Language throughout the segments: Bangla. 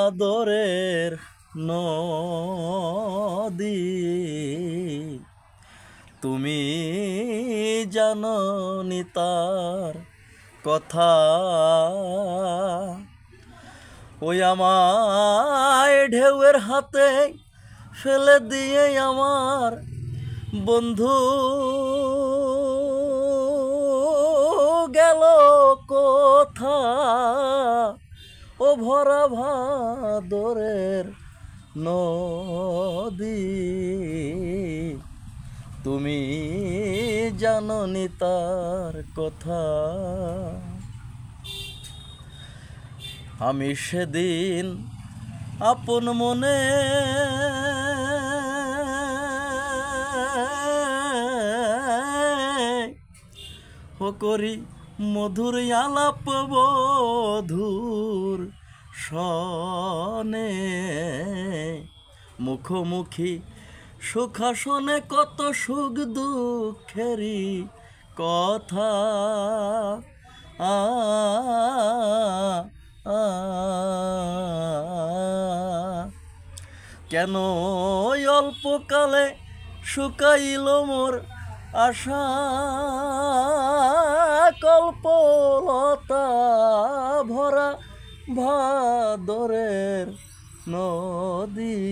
ভাদরের নদী তুমি জানো নি তার কথা ওই আমায় ঢেউয়ের হাতে ফেলে দিয়ে আমার বন্ধু গেল কোথা ও ভরা ভাদরের নদী তুমি জানো নি তার কথা আমি সেদিন আপন মনে করি মধুর আলাপ বধুর সনে মুখোমুখি সুখাসনে কত সুখ দুঃখেরই কথা কেন অল্পকালে শুকাইল মোর আশা কল্পলতা ভরা ভাদরের নদী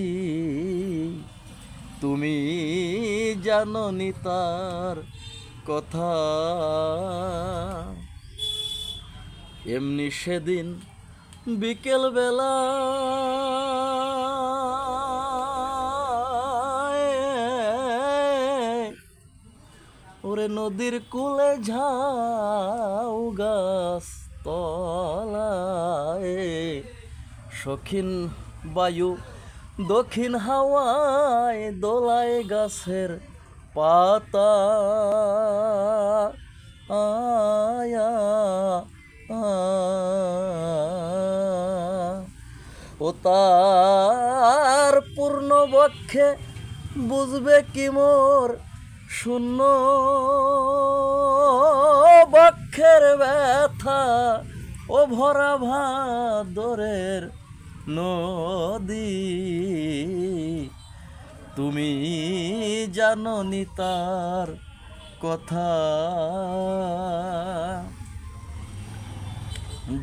তুমি জানো নি তার কথা এমনি সেদিন বিকেল বেলা ওরে নদীর কূলে ঝাউ গাছ তলায় সখিন বায়ু দক্ষিণ হাওয়ায় দোলায় গাছের পাতা আয়া ও তার পূর্ণ বক্ষে বুঝবে কি মোর শূন্য বক্ষের ব্যথা ও ভরা ভাদরের নদী তুমি জানো নি তার কথা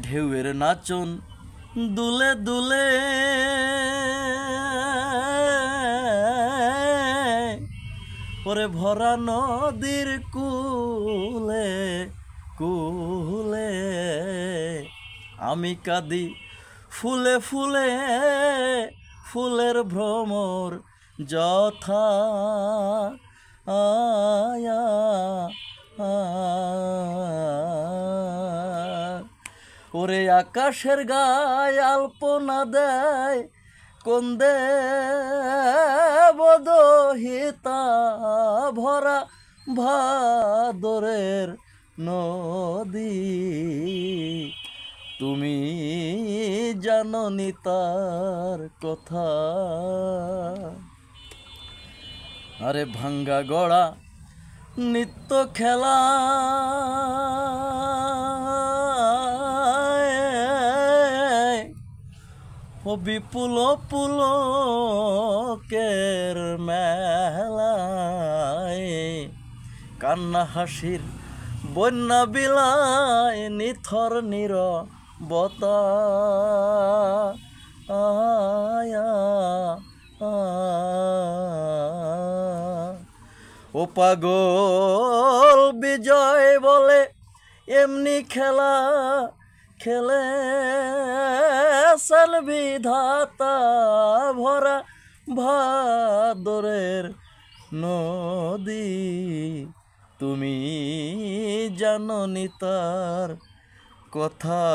ঢেউয়ের নাচন দুলে দুলে ওরে ভরা নদীর কূলে কূলে আমি কাঁদি ফুলে ফুলে ফুলের ভ্রমর যথা আয়া ওরে আকাশের গায়ে আলপনা দেয় কোন দেবদহিতা ভরা ভাদরের নদী তুমি জানো নি তার কথা আরে ভাঙ্গা গড়া নিত্য খেলা ও বিপুল পুলকের মেলায় কান্না হাসির বন্যা বিলায় নিথর নীরবতা আয়া ও পাগল বিজয় বলে এমনি খেলা খেলে বিধাতা ভরা ভাদরের নদী তুমি জানো নি তার কথা।